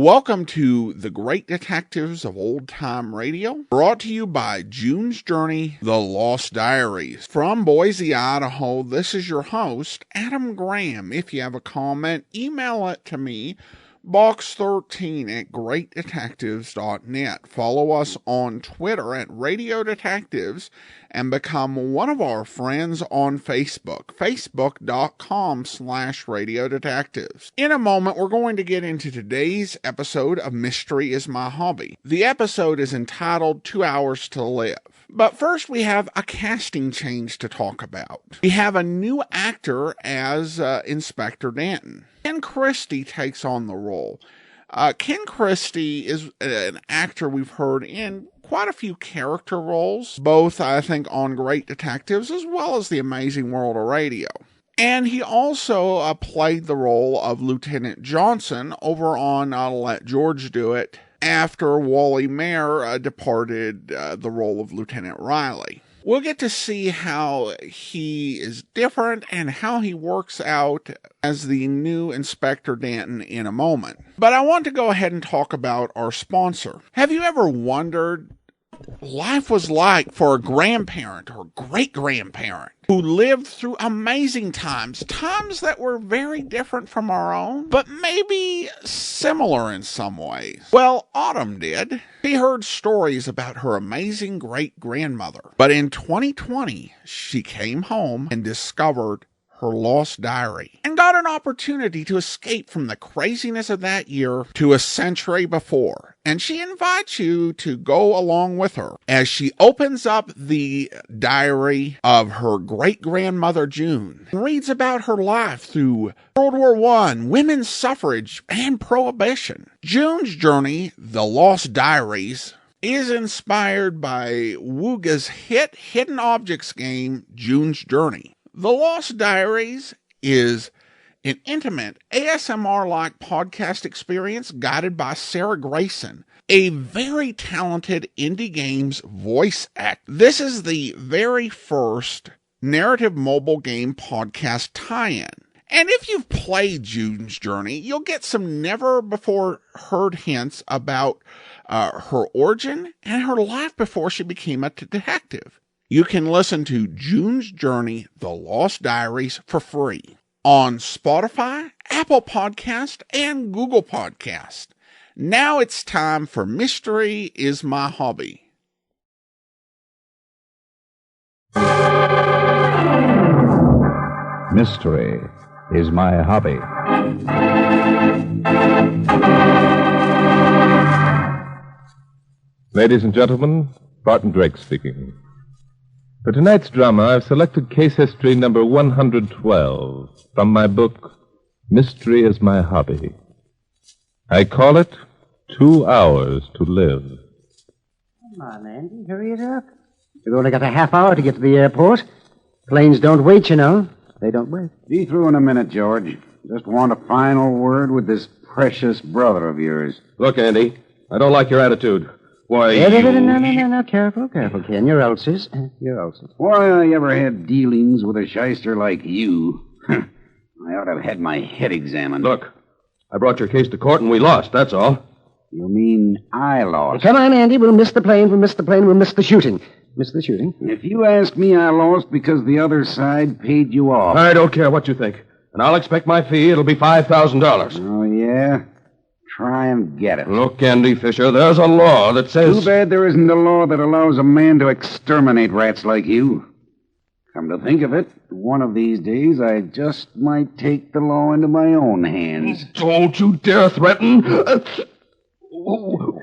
Welcome to The Great Detectives of Old Time Radio, brought to you by June's Journey, The Lost Diaries. From Boise, Idaho, this is your host, Adam Graham. If you have a comment, email it to me, box13@greatdetectives.net. Follow us on Twitter at Radio Detectives and become one of our friends on Facebook, facebook.com/Radio Detectives. In a moment, we're going to get into today's episode of Mystery is My Hobby. The episode is entitled 2 Hours to Live. But first, we have a casting change to talk about. We have a new actor as Inspector Danton. Ken Christie takes on the role. Ken Christie is an actor we've heard in quite a few character roles, both, I think, on Great Detectives as well as The Amazing World of Radio. And he also played the role of Lieutenant Johnson over on Let George Do It after Wally Mayer departed the role of Lieutenant Riley. We'll get to see how he is different and how he works out as the new Inspector Danton in a moment. But I want to go ahead and talk about our sponsor. Have you ever wondered what life was like for a grandparent or great-grandparent who lived through amazing times that were very different from our own, but maybe similar in some ways? Well, Autumn did. She heard stories about her amazing great-grandmother, but in 2020, she came home and discovered her lost diary and got an opportunity to escape from the craziness of that year to a century before. And she invites you to go along with her as she opens up the diary of her great-grandmother June and reads about her life through World War I, women's suffrage, and Prohibition. June's Journey, The Lost Diaries, is inspired by Wooga's hit hidden objects game, June's Journey. The Lost Diaries is an intimate ASMR-like podcast experience guided by Sarah Grayson, a very talented indie games voice actor. This is the very first narrative mobile game podcast tie-in. And if you've played June's Journey, you'll get some never-before-heard hints about her origin and her life before she became a detective. You can listen to June's Journey, The Lost Diaries for free on Spotify, Apple Podcast, and Google Podcast. Now it's time for Mystery is My Hobby. Mystery is my hobby. Ladies and gentlemen, Barton Drake speaking. For tonight's drama, I've selected case history number 112 from my book, Mystery is My Hobby. I call it 2 Hours to Live. Come on, Andy, hurry it up. We've only got a half hour to get to the airport. Planes don't wait, you know. They don't wait. Be through in a minute, George. Just want a final word with this precious brother of yours. Look, Andy, I don't like your attitude. Why, No. Careful, Ken. Your ulcers. Why I ever had dealings with a shyster like you? I ought to have had my head examined. Look, I brought your case to court and we lost, that's all. You mean I lost? Come on, Andy. We'll miss the plane. We'll miss the shooting. If you ask me, I lost because the other side paid you off. I don't care what you think. And I'll expect my fee. It'll be $5,000. Oh, yeah? Try and get it. Look, Andy Fisher, there's a law that says... Too bad there isn't a law that allows a man to exterminate rats like you. Come to think of it, one of these days I just might take the law into my own hands. Don't you dare threaten. Oh,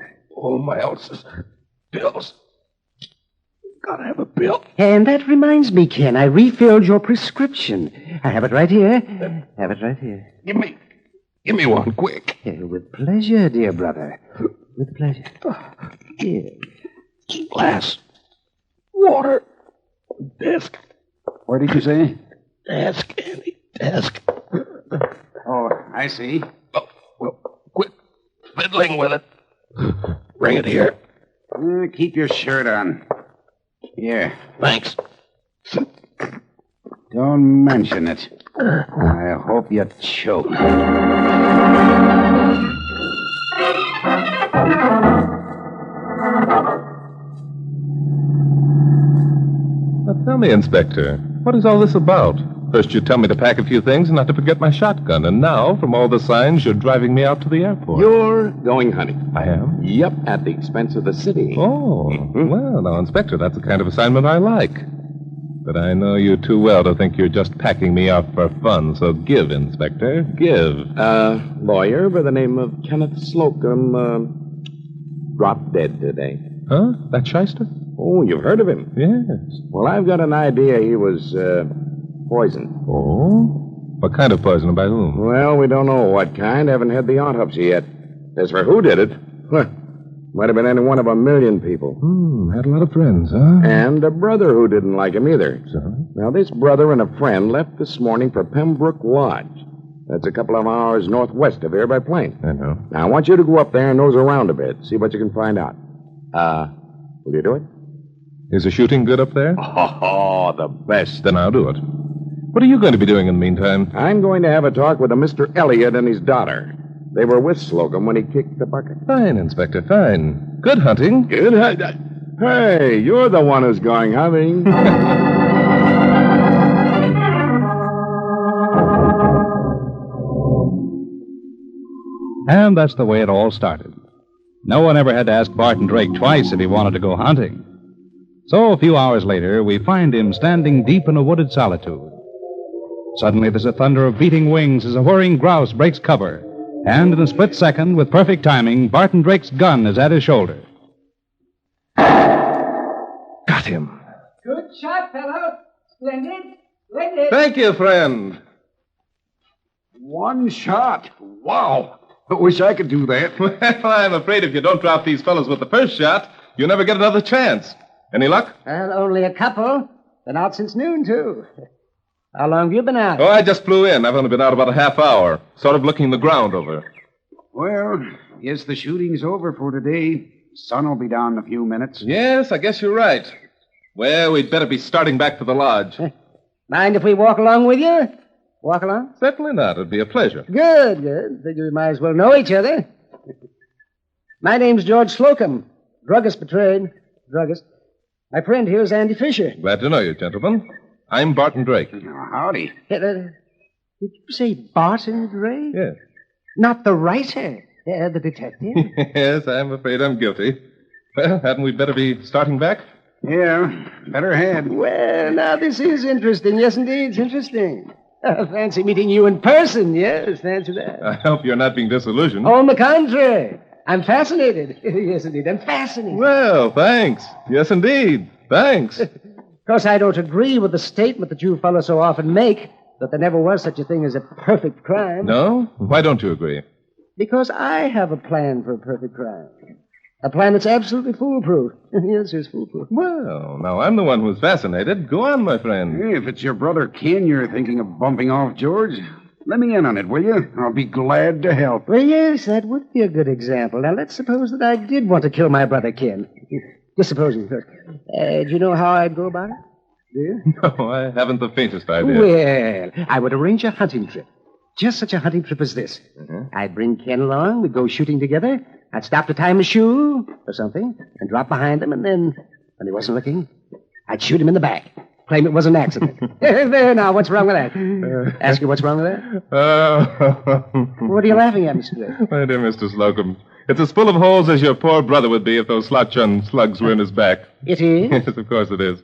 my ulcers. Pills. Gotta have a pill. And that reminds me, Ken, I refilled your prescription. I have it right here. Give me one, quick. With pleasure, dear brother. With pleasure. Here. Glass. Water. Desk. What did you say? Desk, Andy. Desk. Oh, I see. Oh, well, quit fiddling with it. Bring it here. Keep your shirt on. Here. Thanks. Don't mention it. I hope you choke. Now tell me, Inspector, what is all this about? First you tell me to pack a few things and not to forget my shotgun, and now, from all the signs, you're driving me out to the airport. You're going hunting. I am? Yep, at the expense of the city. Oh, well, now, Inspector, that's the kind of assignment I like. But I know you too well to think you're just packing me off for fun, so give, Inspector, give. Lawyer by the name of Kenneth Slocum, dropped dead today. Huh? That shyster? Oh, you've heard of him? Yes. Well, I've got an idea he was, poisoned. Oh? What kind of poison and by whom? Well, we don't know what kind. Haven't had the autopsy yet. As for who did it, might have been any one of a million people. Had a lot of friends, huh? And a brother who didn't like him either. So? Now, this brother and a friend left this morning for Pembroke Lodge. That's a couple of hours northwest of here by plane. I know. Now, I want you to go up there and nose around a bit. See what you can find out. Will you do it? Is the shooting good up there? Oh, the best. Then I'll do it. What are you going to be doing in the meantime? I'm going to have a talk with a Mr. Elliott and his daughter. They were with Slocum when he kicked the bucket. Fine, Inspector, fine. Good hunting. Good. Hey, you're the one who's going hunting. And that's the way it all started. No one ever had to ask Barton Drake twice if he wanted to go hunting. So a few hours later, we find him standing deep in a wooded solitude. Suddenly, there's a thunder of beating wings as a whirring grouse breaks cover. And in a split second, with perfect timing, Barton Drake's gun is at his shoulder. Got him. Good shot, fellow. Splendid. Splendid. Thank you, friend. One shot. Wow. I wish I could do that. Well, I'm afraid if you don't drop these fellows with the first shot, you'll never get another chance. Any luck? Well, only a couple. Been out since noon, too. How long have you been out? Oh, I just flew in. I've only been out about a half hour, sort of looking the ground over. Well, guess the shooting's over for today. Sun will be down in a few minutes. Yes, I guess you're right. Well, we'd better be starting back to the lodge. Mind if we walk along with you? Walk along? Certainly not. It'd be a pleasure. Good, good. Figure we might as well know each other. My name's George Slocum. Druggist betrayed. Druggist. My friend here is Andy Fisher. Glad to know you, gentlemen. I'm Barton Drake. Howdy. Did you say Barton Drake? Yes. Not the writer, the detective? Yes, I'm afraid I'm guilty. Well, hadn't we better be starting back? Yeah, better head. Well, now, this is interesting. Yes, indeed, it's interesting. Fancy meeting you in person, yes, fancy that. I hope you're not being disillusioned. On the contrary, I'm fascinated. Yes, indeed, I'm fascinated. Well, thanks. Yes, indeed. Thanks. Of course, I don't agree with the statement that you fellows so often make, that there never was such a thing as a perfect crime. No? Why don't you agree? Because I have a plan for a perfect crime. A plan that's absolutely foolproof. Yes, it's foolproof. Well, now I'm the one who's fascinated. Go on, my friend. Hey, if it's your brother Ken you're thinking of bumping off, George, let me in on it, will you? I'll be glad to help. Well, yes, that would be a good example. Now, let's suppose that I did want to kill my brother Ken. Just supposing first. Do you know how I'd go about it? Do you? No, I haven't the faintest idea. Well, I would arrange a hunting trip. Just such a hunting trip as this. I'd bring Ken along. We'd go shooting together. I'd stop to tie him a shoe or something and drop behind him, and then, when he wasn't looking, I'd shoot him in the back. Claim it was an accident. There, now, what's wrong with that? Ask you what's wrong with that? What are you laughing at, Mr. Drake? My dear Mr. Slocum, it's as full of holes as your poor brother would be if those slot-chun slugs were in his back. It is? Yes, of course it is.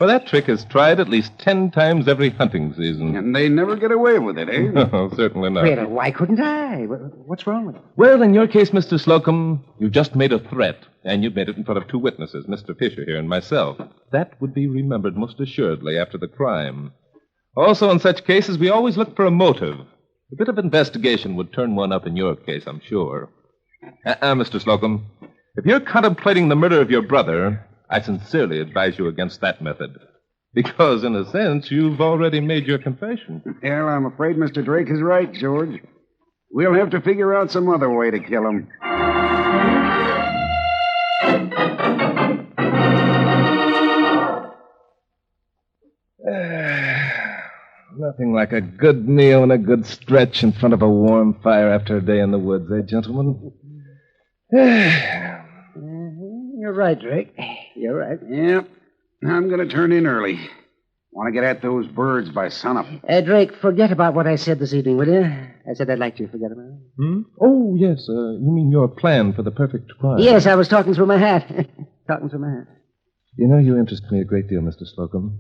Well, that trick is tried at least 10 times every hunting season. And they never get away with it, eh? No, certainly not. Well, why couldn't I? What's wrong with it? Well, in your case, Mr. Slocum, you've just made a threat, and you've made it in front of two witnesses, Mr. Fisher here and myself. That would be remembered most assuredly after the crime. Also, in such cases, we always look for a motive. A bit of investigation would turn one up in your case, I'm sure. Mr. Slocum, if you're contemplating the murder of your brother, I sincerely advise you against that method. Because, in a sense, you've already made your confession. Well, I'm afraid Mr. Drake is right, George. We'll have to figure out some other way to kill him. Nothing like a good meal and a good stretch in front of a warm fire after a day in the woods, eh, gentlemen? You're right, Drake. You're right. Yep. I'm going to turn in early. Want to get at those birds by sunup. Drake, forget about what I said this evening, will you? I said I'd like you to forget about it. Oh, yes. You mean your plan for the perfect crime? Yes, I was talking through my hat. Talking through my hat. You know, you interest me a great deal, Mr. Slocum.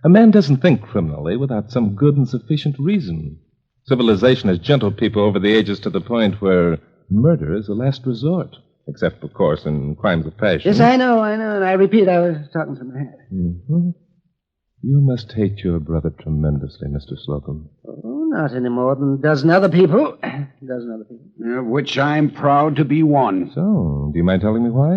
A man doesn't think criminally without some good and sufficient reason. Civilization has gentled people over the ages to the point where murder is a last resort. Except, of course, in crimes of passion. Yes, I know. And I repeat, I was talking through my hat. Mm-hmm. You must hate your brother tremendously, Mr. Slocum. Oh, not any more than a dozen other people. Of which I'm proud to be one. So, do you mind telling me why?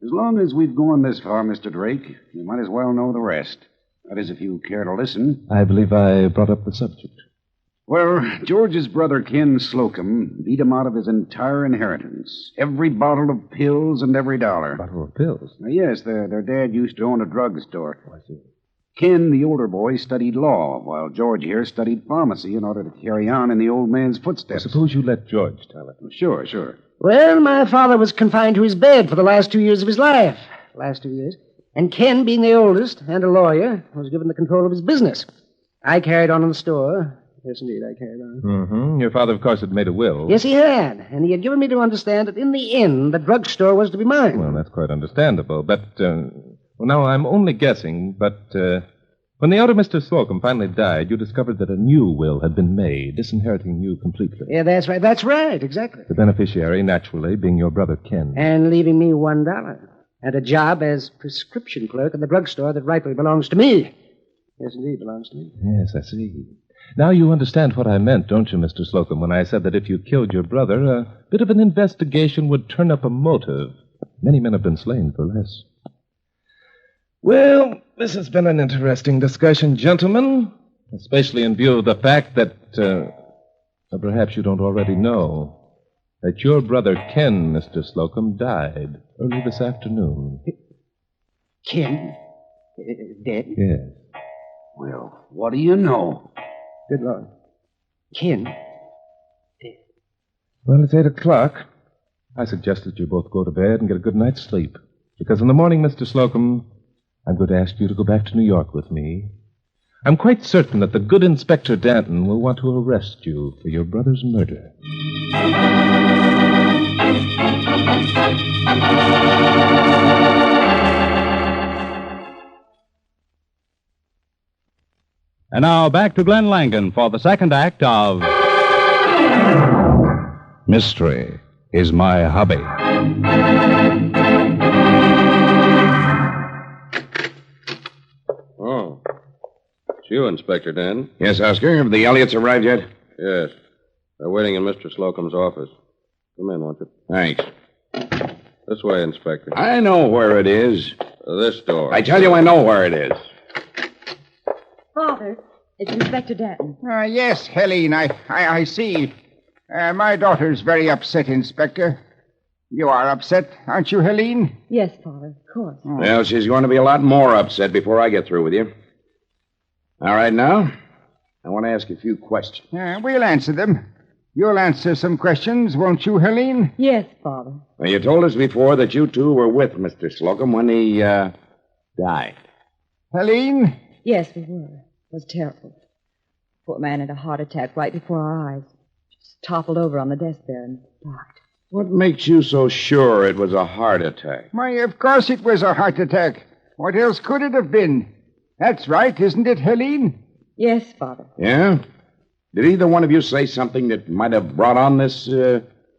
As long as we've gone this far, Mr. Drake, you might as well know the rest. That is, if you care to listen. I believe I brought up the subject. Well, George's brother Ken Slocum beat him out of his entire inheritance. Every bottle of pills and every dollar. Bottle of pills? Yes, their dad used to own a drugstore. Oh, I see. Ken, the older boy, studied law, while George here studied pharmacy in order to carry on in the old man's footsteps. Suppose you let George tell it. Sure. Well, my father was confined to his bed for the last 2 years of his life. Last 2 years. And Ken, being the oldest and a lawyer, was given the control of his business. I carried on in the store. Yes, indeed, I carried on. Mm-hmm. Your father, of course, had made a will. Yes, he had. And he had given me to understand that in the end, the drugstore was to be mine. Well, that's quite understandable. But, well, now I'm only guessing, but when the elder Mr. Slocum finally died, you discovered that a new will had been made, disinheriting you completely. Yeah, that's right. That's right, exactly. The beneficiary, naturally, being your brother Ken. And leaving me $1. And a job as prescription clerk in the drugstore that rightfully belongs to me. Yes, indeed, belongs to me. Yes, I see. Now you understand what I meant, don't you, Mr. Slocum, when I said that if you killed your brother, a bit of an investigation would turn up a motive. Many men have been slain for less. Well, this has been an interesting discussion, gentlemen, especially in view of the fact that, perhaps you don't already know, that your brother Ken, Mr. Slocum, died early this afternoon. Ken? Dead? Yes. Well, what do you know? Good Lord. Ken? Dead. Well, it's 8 o'clock. I suggest that you both go to bed and get a good night's sleep. Because in the morning, Mr. Slocum, I'm going to ask you to go back to New York with me. I'm quite certain that the good Inspector Danton will want to arrest you for your brother's murder. And now back to Glenn Langan for the second act of Mystery is My Hobby. Oh. It's you, Inspector Dan. Yes, Oscar. Have the Elliots arrived yet? Yes. They're waiting in Mr. Slocum's office. Come in, won't you? Thanks. This way, Inspector. I know where it is. This door. I tell you, I know where it is. Father, it's Inspector Danton. Yes, Helene, I see. My daughter's very upset, Inspector. You are upset, aren't you, Helene? Yes, Father, of course. Well, she's going to be a lot more upset before I get through with you. All right, now, I want to ask you a few questions. We'll answer them. You'll answer some questions, won't you, Helene? Yes, Father. Well, you told us before that you two were with Mr. Slocum when he, died. Helene? Yes, we were. It was terrible. Poor man had a heart attack right before our eyes. Just toppled over on the desk there and died. What makes you so sure it was a heart attack? Why, of course it was a heart attack. What else could it have been? That's right, isn't it, Helene? Yes, Father. Yeah? Did either one of you say something that might have brought on this,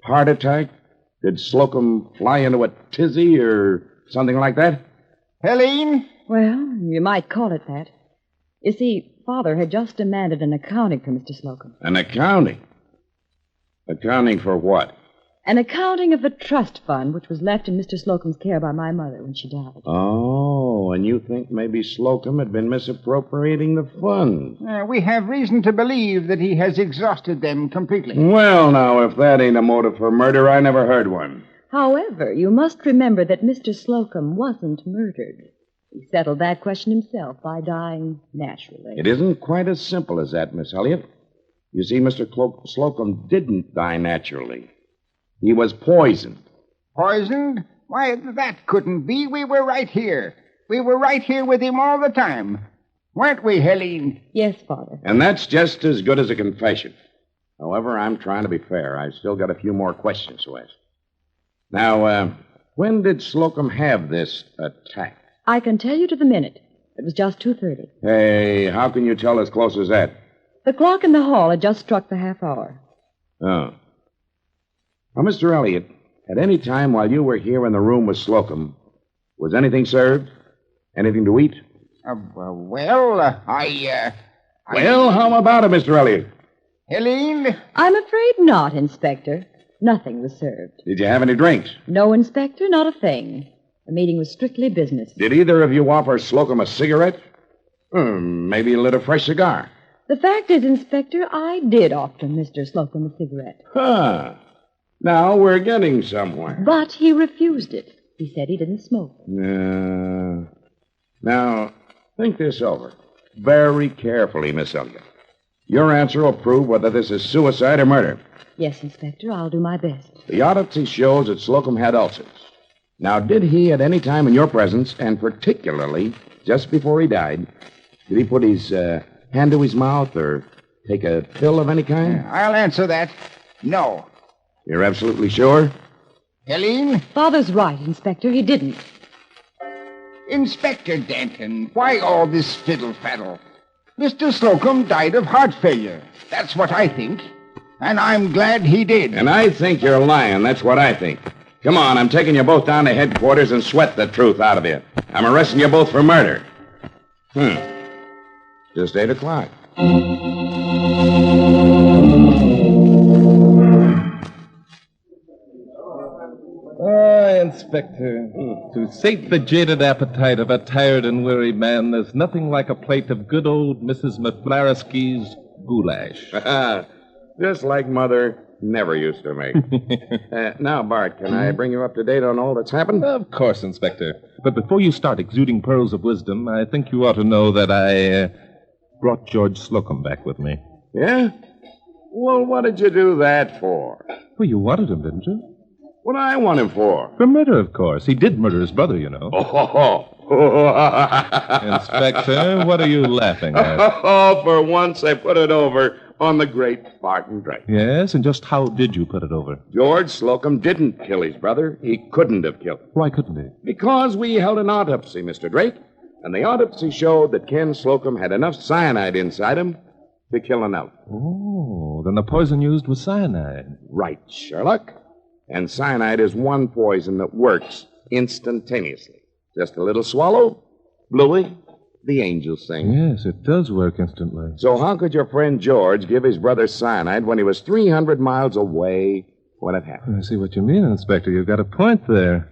heart attack? Did Slocum fly into a tizzy or something like that? Helene? Well, you might call it that. You see, Father had just demanded an accounting for Mr. Slocum. An accounting? Accounting for what? An accounting of the trust fund which was left in Mr. Slocum's care by my mother when she died. Oh, and you think maybe Slocum had been misappropriating the funds? We have reason to believe that he has exhausted them completely. Well, now, if that ain't a motive for murder, I never heard one. However, you must remember that Mr. Slocum wasn't murdered. He settled that question himself by dying naturally. It isn't quite as simple as that, Miss Elliott. You see, Mr. Slocum didn't die naturally. He was poisoned. Poisoned? Why, that couldn't be. We were right here. We were right here with him all the time. Weren't we, Helene? Yes, Father. And that's just as good as a confession. However, I'm trying to be fair. I've still got a few more questions to ask. Now, when did Slocum have this attack? I can tell you to the minute. It was just 2:30. Hey, how can you tell as close as that? The clock in the hall had just struck the half hour. Oh. Now, Mr. Elliott, at any time while you were here in the room with Slocum, was anything served? Anything to eat? Well, Well, how about it, Mr. Elliott? Helene? I'm afraid not, Inspector. Nothing was served. Did you have any drinks? No, Inspector, not a thing. The meeting was strictly business. Did either of you offer Slocum a cigarette? Maybe a lit a fresh cigar. The fact is, Inspector, I did offer Mr. Slocum a cigarette. Huh. Now we're getting somewhere. But he refused it. He said he didn't smoke. Now, think this over. Very carefully, Miss Elliott. Your answer will prove whether this is suicide or murder. Yes, Inspector, I'll do my best. The autopsy shows that Slocum had ulcers. Now, did he at any time in your presence, and particularly just before he died, did he put his hand to his mouth or take a pill of any kind? I'll answer that. No. You're absolutely sure? Helene? Father's right, Inspector. He didn't. Inspector Denton, why all this fiddle-faddle? Mr. Slocum died of heart failure. That's what I think. And I'm glad he did. And I think you're lying. That's what I think. Come on, I'm taking you both down to headquarters and sweat the truth out of you. I'm arresting you both for murder. Just 8 o'clock. Inspector, to sate the jaded appetite of a tired and weary man, there's nothing like a plate of good old Mrs. McFlaresky's goulash. Just like Mother never used to make. Now, Bart, can I bring you up to date on all that's happened? Of course, Inspector. But before you start exuding pearls of wisdom, I think you ought to know that I brought George Slocum back with me. Yeah? Well, what did you do that for? Well, you wanted him, didn't you? What do I want him for? For murder, of course. He did murder his brother, you know. Inspector, what are you laughing at? Oh, for once I put it over on the great Barton Drake. Yes, and just how did you put it over? George Slocum didn't kill his brother. He couldn't have killed him. Why couldn't he? Because we held an autopsy, Mr. Drake, and the autopsy showed that Ken Slocum had enough cyanide inside him to kill an elephant. Oh, then the poison used was cyanide. Right, Sherlock. And cyanide is one poison that works instantaneously. Just a little swallow, Bluey, the angels sing. Yes, it does work instantly. So how could your friend George give his brother cyanide when he was 300 miles away when it happened? I see what you mean, Inspector. You've got a point there.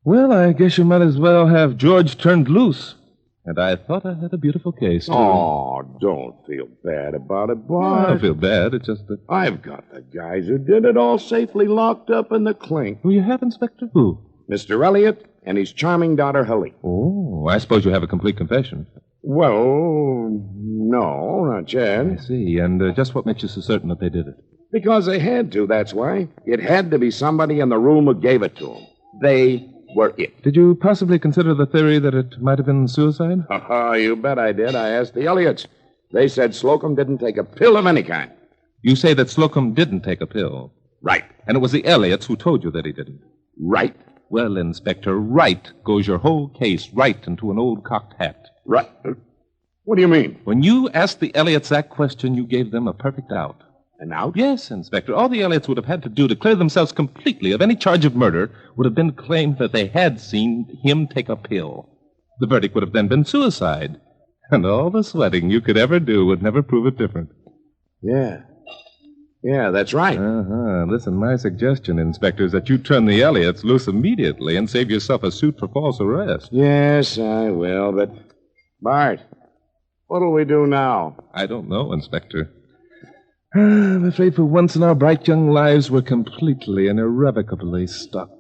Well, I guess you might as well have George turned loose. And I thought I had a beautiful case, too. Oh, don't feel bad about it, Bart. I don't feel bad. It's just that... I've got the guys who did it all safely locked up in the clink. Who you have, Inspector? Who? Mr. Elliott and his charming daughter, Helene. Oh, I suppose you have a complete confession. Well, no, not yet. I see. And just what makes you so certain that they did it? Because they had to, that's why. It had to be somebody in the room who gave it to them. They were it. Did you possibly consider the theory that it might have been suicide? You bet I did. I asked the Elliots. They said Slocum didn't take a pill of any kind. You say that Slocum didn't take a pill? Right. And it was the Elliots who told you that he didn't? Right. Well, Inspector, right goes your whole case right into an old cocked hat. Right. What do you mean? When you asked the Elliots that question, you gave them a perfect out. An out? Yes, Inspector. All the Elliots would have had to do to clear themselves completely of any charge of murder would have been to claim that they had seen him take a pill. The verdict would have then been suicide. And all the sweating you could ever do would never prove it different. Yeah. Yeah, that's right. Listen, my suggestion, Inspector, is that you turn the Elliots loose immediately and save yourself a suit for false arrest. Yes, I will, but... Bart, what'll we do now? I don't know, Inspector. I'm afraid for once in our bright young lives, we're completely and irrevocably stuck.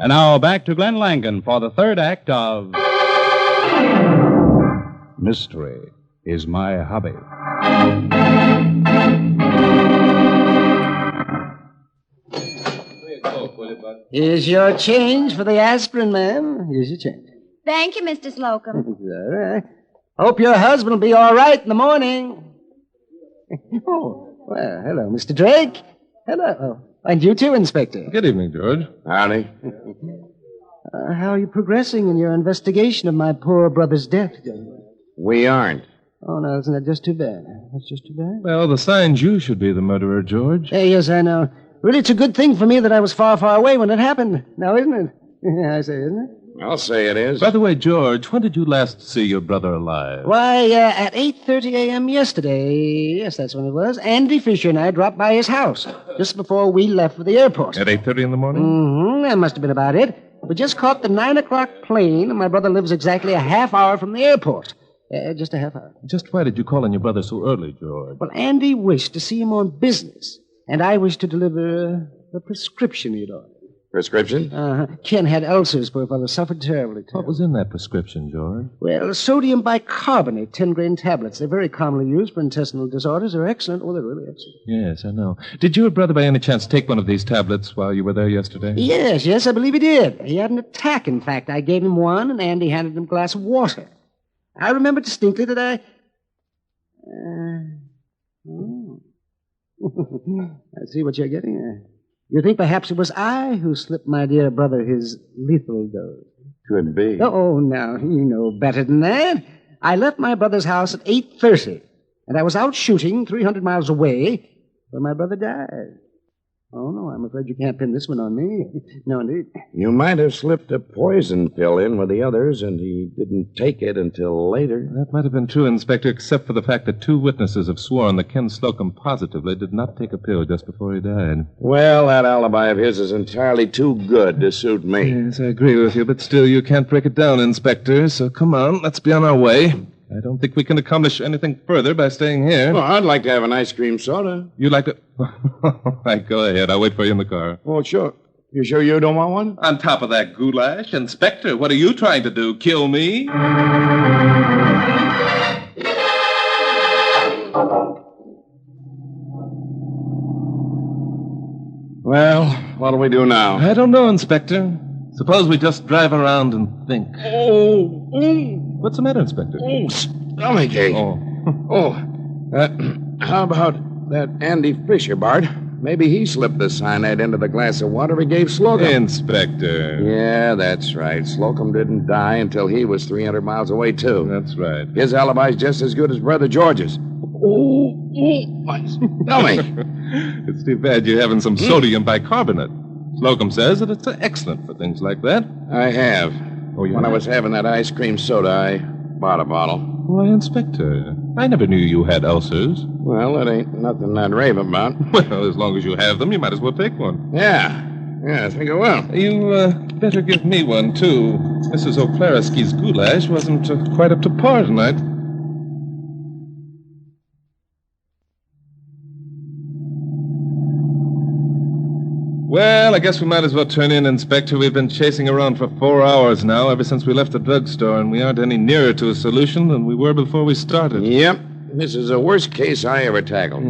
And now back to Glenn Langan for the third act of Mystery is my hobby. Here's your change for the aspirin, ma'am. Here's your change. Thank you, Mr. Slocum. All right. Hope your husband will be all right in the morning. Oh, well, hello, Mr. Drake. Hello. Oh, and you too, Inspector. Good evening, George. Howdy. How are you progressing in your investigation of my poor brother's death, gentlemen? We aren't. Oh, no, isn't that just too bad? That's just too bad. Well, the signs you should be the murderer, George. Yes, I know. Really, it's a good thing for me that I was far, far away when it happened. Now, isn't it? I say, isn't it? I'll say it is. By the way, George, when did you last see your brother alive? Why, at 8:30 a.m. yesterday. Yes, that's when it was. Andy Fisher and I dropped by his house just before we left for the airport. At 8:30 in the morning? Mm-hmm. That must have been about it. We just caught the 9 o'clock plane, and my brother lives exactly a half hour from the airport. Just a half hour. Just why did you call on your brother so early, George? Well, Andy wished to see him on business, and I wished to deliver a prescription he'd ordered. Prescription? Ken had ulcers, poor fellow, suffered terribly. What was in that prescription, George? Well, sodium bicarbonate, 10-grain tablets. They're very commonly used for intestinal disorders. They're excellent. Oh, they're really excellent. Yes, I know. Did your brother by any chance take one of these tablets while you were there yesterday? Yes, I believe he did. He had an attack, in fact. I gave him one, and Andy handed him a glass of water. I remember distinctly that I see what you're getting at. You think perhaps it was I who slipped my dear brother his lethal dose? Could be. Oh, now, you know better than that. I left my brother's house at 8:30, and I was out shooting 300 miles away when my brother died. Oh, no, I'm afraid you can't pin this one on me. No, indeed. You might have slipped a poison pill in with the others, and he didn't take it until later. That might have been true, Inspector, except for the fact that 2 witnesses have sworn that Ken Slocum positively did not take a pill just before he died. Well, that alibi of his is entirely too good to suit me. Yes, I agree with you, but still you can't break it down, Inspector, so come on, let's be on our way. I don't think we can accomplish anything further by staying here. Well, I'd like to have an ice cream soda. You'd like to... All right, go ahead. I'll wait for you in the car. Oh, sure. You sure you don't want one? On top of that goulash, Inspector, what are you trying to do? Kill me? Well, what'll we do now? I don't know, Inspector. Suppose we just drive around and think. What's the matter, Inspector? Oh, stomachache. How about that Andy Fisher, Bart? Maybe he slipped the cyanide into the glass of water he gave Slocum. Inspector. Yeah, that's right. Slocum didn't die until he was 300 miles away, too. That's right. His alibi's just as good as Brother George's. My stomach. It's too bad you're having some sodium bicarbonate. Slocum says that it's excellent for things like that. I have. Oh, you When I have? was having that ice cream soda, I bought a bottle. Why, Inspector, I never knew you had ulcers. Well, it ain't nothing I'd rave about. Well, as long as you have them, you might as well take one. Yeah, I think I will. You, better give me one, too. Mrs. O'Clarisky's goulash wasn't quite up to par tonight. Well, I guess we might as well turn in, Inspector. We've been chasing around for 4 hours now, ever since we left the drugstore, and we aren't any nearer to a solution than we were before we started. Yep, this is the worst case I ever tackled.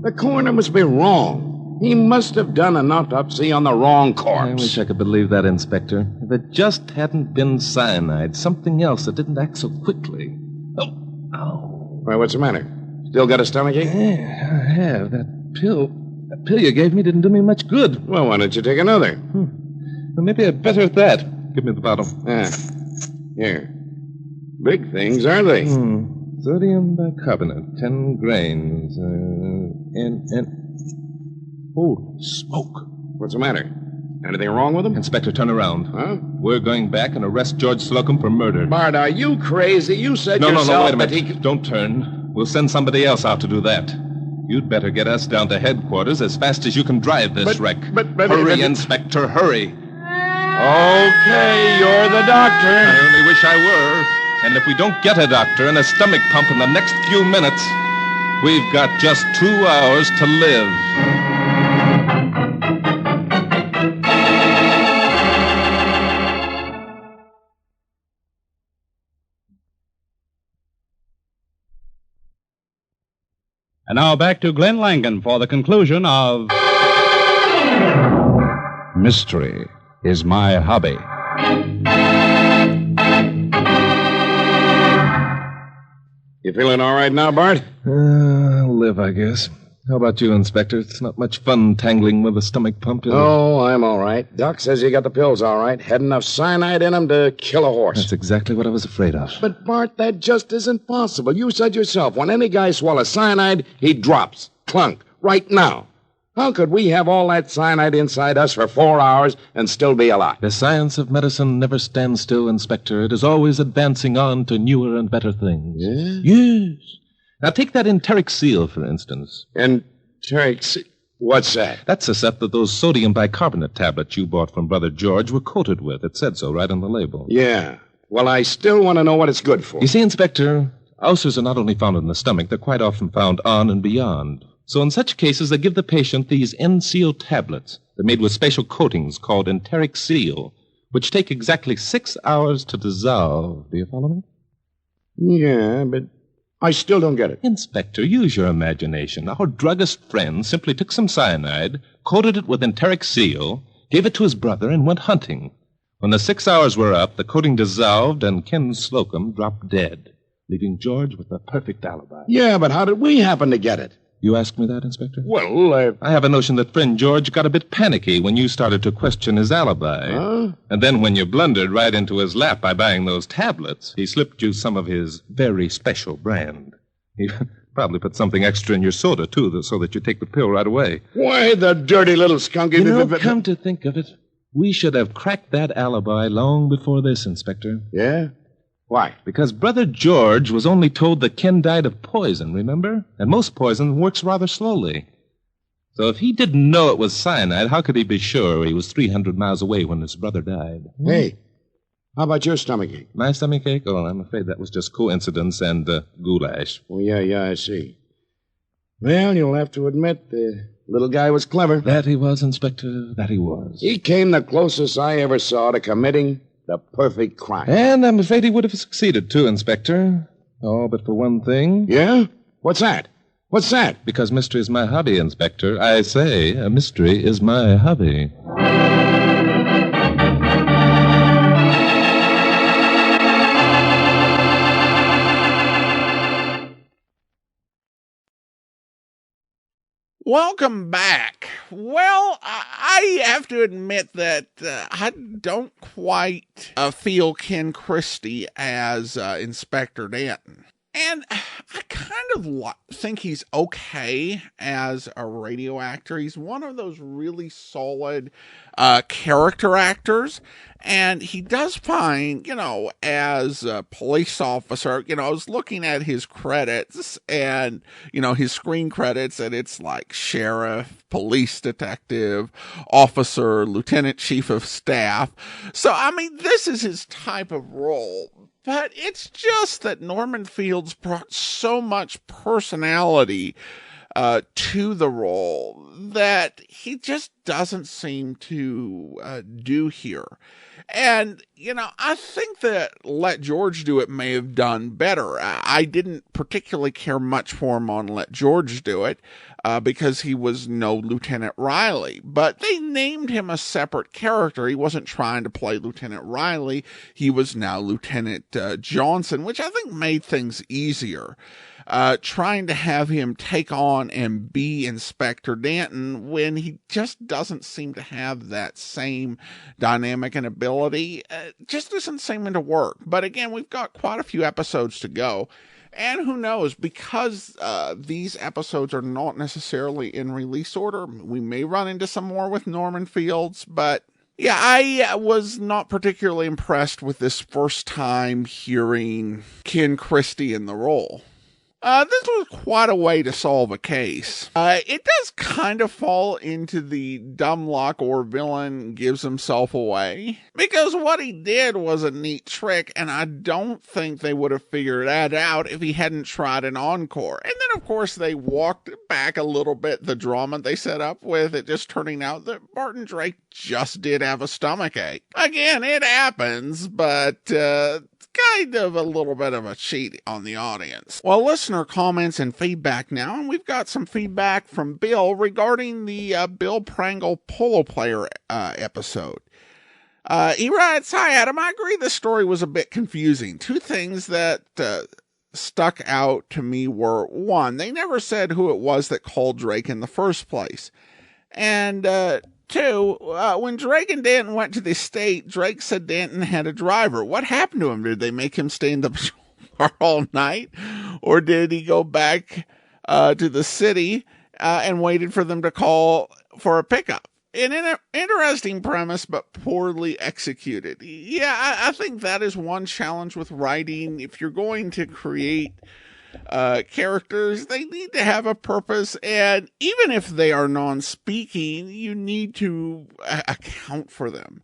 The coroner must be wrong. He must have done an autopsy on the wrong corpse. I wish I could believe that, Inspector. If it just hadn't been cyanide, something else that didn't act so quickly. Oh. Well, what's the matter? Still got a stomachache? Yeah, I have. That pill you gave me didn't do me much good. Well, why don't you take another? Well, maybe I'd better at that. Give me the bottle. Here. Big things, aren't they? Sodium bicarbonate, 10 grains. Oh, smoke. What's the matter? Anything wrong with him? Inspector, turn around. Huh? We're going back and arrest George Slocum for murder. Bart, are you crazy? You said No, yourself wait a that minute. Don't turn. We'll send somebody else out to do that. You'd better get us down to headquarters as fast as you can drive this wreck. But hurry, Inspector, hurry. Okay, you're the doctor. I only wish I were. And if we don't get a doctor and a stomach pump in the next few minutes, we've got just 2 hours to live. And now back to Glenn Langan for the conclusion of Mystery is My Hobby. You feeling all right now, Bart? I'll live, I guess. How about you, Inspector? It's not much fun tangling with a stomach pump, is it? Oh, I'm all right. Doc says you got the pills all right. Had enough cyanide in them to kill a horse. That's exactly what I was afraid of. But, Bart, that just isn't possible. You said yourself, when any guy swallows cyanide, he drops. Clunk. Right now. How could we have all that cyanide inside us for 4 hours and still be alive? The science of medicine never stands still, Inspector. It is always advancing on to newer and better things. Yeah? Yes. Now, take that enteric seal, for instance. Enteric seal? What's that? That's the stuff that those sodium bicarbonate tablets you bought from Brother George were coated with. It said so right on the label. Yeah. Well, I still want to know what it's good for. You see, Inspector, ulcers are not only found in the stomach, they're quite often found on and beyond. So in such cases, they give the patient these N-Seal tablets. They're made with special coatings called enteric seal, which take exactly 6 hours to dissolve. Do you follow me? Yeah, but I still don't get it. Inspector, use your imagination. Our druggist friend simply took some cyanide, coated it with enteric seal, gave it to his brother, and went hunting. When the 6 hours were up, the coating dissolved, and Ken Slocum dropped dead, leaving George with a perfect alibi. Yeah, but how did we happen to get it? You ask me that, Inspector? Well, I have a notion that friend George got a bit panicky when you started to question his alibi. Huh? And then when you blundered right into his lap by buying those tablets, he slipped you some of his very special brand. He probably put something extra in your soda, too, so that you take the pill right away. Why, the dirty little skunk... You know, come to think of it, we should have cracked that alibi long before this, Inspector. Yeah? Why? Because Brother George was only told that Ken died of poison, remember? And most poison works rather slowly. So if he didn't know it was cyanide, how could he be sure he was 300 miles away when his brother died? Hey, how about your stomachache? My stomachache? Oh, I'm afraid that was just coincidence and goulash. Oh, yeah, I see. Well, you'll have to admit the little guy was clever. That he was, Inspector, that he was. He came the closest I ever saw to committing the perfect crime. And I'm afraid he would have succeeded, too, Inspector. Oh, but for one thing. Yeah? What's that? What's that? Because mystery is my hobby, Inspector. I say a mystery is my hobby. Welcome back. Well, I have to admit that I don't quite feel Ken Christie as Inspector Danton. And I kind of think he's okay as a radio actor. He's one of those really solid character actors. And he does fine, as a police officer. I was looking at his credits and, his screen credits, and it's like sheriff, police detective, officer, lieutenant chief of staff. So, this is his type of role. But it's just that Norman Fields brought so much personality to the role that he just doesn't seem to do here. And, I think that Let George Do It may have done better. I didn't particularly care much for him on Let George Do It because he was no Lieutenant Riley. But they named him a separate character. He wasn't trying to play Lieutenant Riley. He was now Lieutenant Johnson, which I think made things easier. Trying to have him take on and be Inspector Danton when he just doesn't seem to have that same dynamic and ability, just doesn't seem to work. But again, we've got quite a few episodes to go. And who knows, because these episodes are not necessarily in release order, we may run into some more with Norman Fields, but yeah, I was not particularly impressed with this first time hearing Ken Christie in the role. This was quite a way to solve a case. It does kind of fall into the dumb luck or villain gives himself away, because what he did was a neat trick, and I don't think they would have figured that out if he hadn't tried an encore. And then, of course, they walked back a little bit the drama they set up with it just turning out that Barton Drake just did have a stomachache. Again, it happens, but kind of a little bit of a cheat on the audience. Well, listener comments and feedback now, and we've got some feedback from Bill regarding the Bill Prangle polo player episode. He writes, "Hi, Adam. I agree the story was a bit confusing. Two things that stuck out to me were, one, they never said who it was that called Drake in the first place. And two, when Drake and Danton went to the estate, Drake said Danton had a driver. What happened to him? Did they make him stay in the bar all night? Or did he go back to the city and waited for them to call for a pickup?" An interesting premise, but poorly executed. Yeah, I think that is one challenge with writing. If you're going to create characters, they need to have a purpose, and even if they are non-speaking, you need to account for them.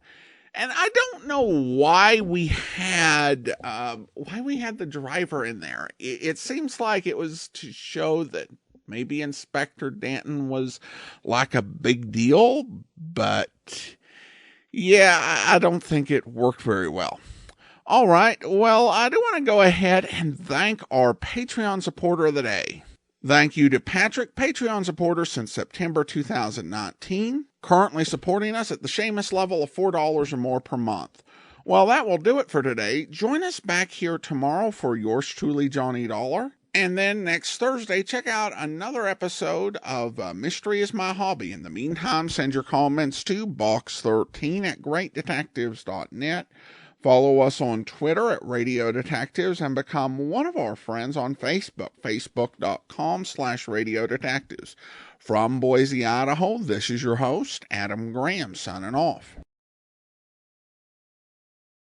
And I don't know why we had the driver in there. It seems like it was to show that maybe Inspector Danton was like a big deal, but yeah, I don't think it worked very well. All right, well, I do want to go ahead and thank our Patreon supporter of the day. Thank you to Patrick, Patreon supporter since September 2019, currently supporting us at the Seamus level of $4 or more per month. Well, that will do it for today. Join us back here tomorrow for yours truly, Johnny Dollar. And then next Thursday, check out another episode of Mystery is My Hobby. In the meantime, send your comments to box13@greatdetectives.net. Follow us on Twitter at Radio Detectives and become one of our friends on Facebook, facebook.com/Radio Detectives. From Boise, Idaho, this is your host, Adam Graham, signing off.